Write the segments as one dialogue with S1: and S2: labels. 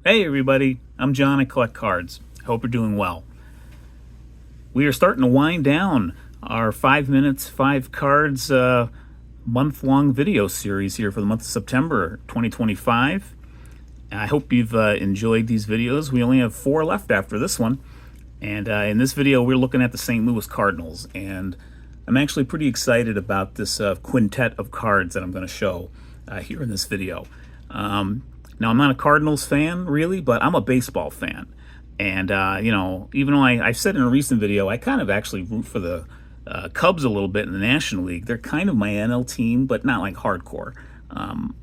S1: Hey everybody, I'm John. I collect cards. I hope you're doing well. We are starting to wind down our 5 minutes, 5 cards month-long video series here for the month of September 2025. I hope you've enjoyed these videos. We only have 4 left after this one. And in this video, we're looking at the St. Louis Cardinals. And I'm actually pretty excited about this quintet of cards that I'm going to show here in this video. Now, I'm not a Cardinals fan, really, but I'm a baseball fan. And, you know, even though I've said in a recent video, I kind of actually root for the Cubs a little bit in the National League. They're kind of my NL team, but not like hardcore. I'm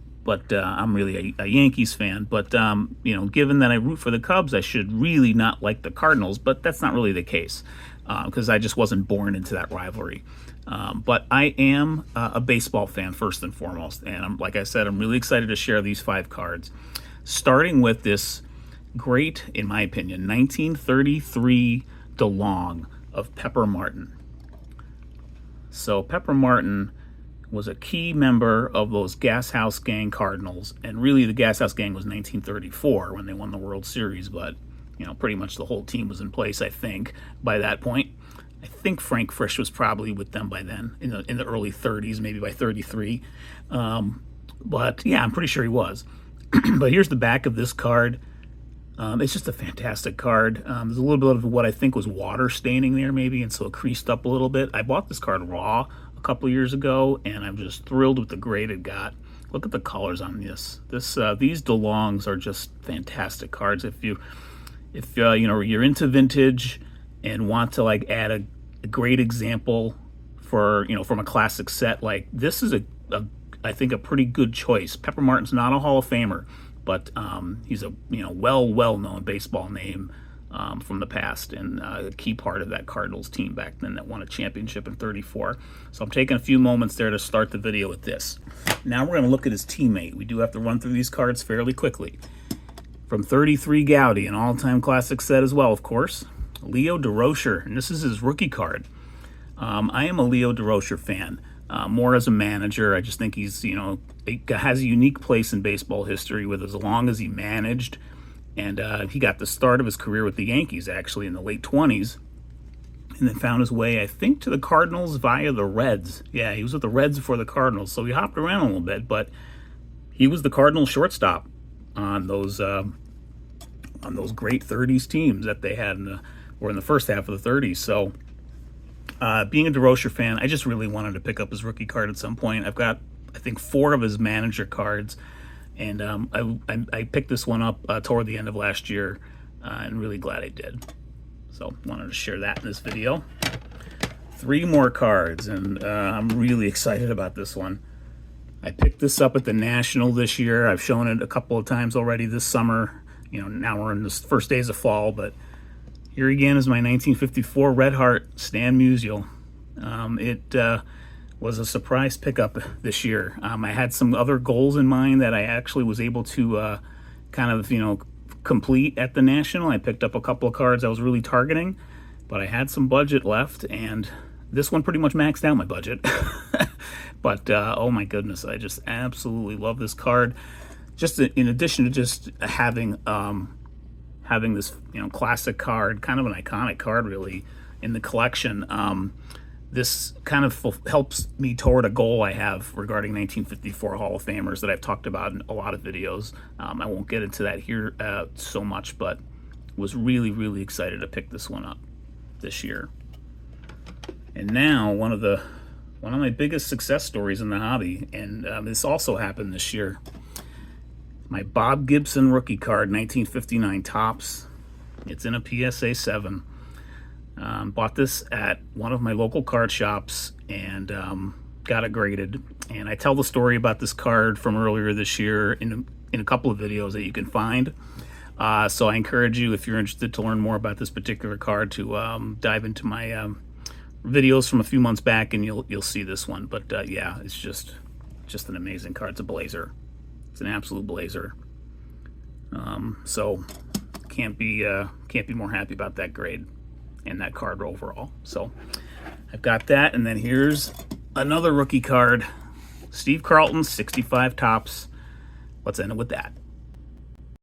S1: really a Yankees fan. But, you know, given that I root for the Cubs, I should really not like the Cardinals. But that's not really the case because I just wasn't born into that rivalry. But I am a baseball fan first and foremost, and like I said, I'm really excited to share these 5 cards, starting with this great, in my opinion, 1933 DeLong of Pepper Martin. So Pepper Martin was a key member of those Gas House Gang Cardinals, and really the Gas House Gang was 1934 when they won the World Series, but you know, pretty much the whole team was in place, I think, by that point. I think Frank Frisch was probably with them by then, in the early 30s, maybe by 33. But yeah, I'm pretty sure he was. But here's the back of this card. It's just a fantastic card. There's a little bit of what I think was water staining there, maybe, and so it creased up a little bit. I bought this card raw a couple of years ago, and I'm just thrilled with the grade it got. Look at the colors on this. These DeLongs are just fantastic cards. If you know, you're into vintage and want to like add a great example for, you know, from a classic set, like this is I think a pretty good choice. Pepper Martin's not a Hall of Famer, but he's a, you know, well-known baseball name from the past, and a key part of that Cardinals team back then that won a championship in '34. So I'm taking a few moments there to start the video with this. Now we're going to look at his teammate. We do have to run through these cards fairly quickly. From 33 Gaudy, an all-time classic set as well, of course, Leo DeRocher, and this is his rookie card. I am a Leo DeRocher fan, more as a manager. I just think he's, you know, he has a unique place in baseball history with as long as he managed. And he got the start of his career with the Yankees, actually, in the late 20s. And then found his way, I think, to the Cardinals via the Reds. Yeah, he was with the Reds before the Cardinals, so he hopped around a little bit. But he was the Cardinals shortstop on those great 30s teams that they had in the first half of the 30s. So being a DeRocher fan, I just really wanted to pick up his rookie card at some point. I've got, I think, 4 of his manager cards, and I picked this one up toward the end of last year, and really glad I did. So wanted to share that in this video. 3 more cards, and I'm really excited about this one. I picked this up at the National this year. I've shown it a couple of times already this summer. You know, now we're in the first days of fall, but here again is my 1954 Red Heart Stan Musial. It was a surprise pickup this year. I had some other goals in mind that I actually was able to kind of, you know, complete at the National. I picked up a couple of cards I was really targeting, but I had some budget left, and this one pretty much maxed out my budget. But oh my goodness, I just absolutely love this card. Just in addition to just having this, you know, classic card, kind of an iconic card really in the collection, this kind of helps me toward a goal I have regarding 1954 Hall of Famers that I've talked about in a lot of videos. I won't get into that here so much, but was really, really excited to pick this one up this year. And now one of my biggest success stories in the hobby, and this also happened this year. My Bob Gibson rookie card, 1959 Topps. It's in a PSA 7. Bought this at one of my local card shops and got it graded. And I tell the story about this card from earlier this year in a couple of videos that you can find. So I encourage you, if you're interested to learn more about this particular card, to dive into my videos from a few months back, and you'll see this one. But yeah, it's just an amazing card. It's a blazer. It's an absolute blazer. So can't be more happy about that grade and that card overall. So I've got that, and then here's another rookie card, Steve Carlton, 65 Topps. Let's end it with that.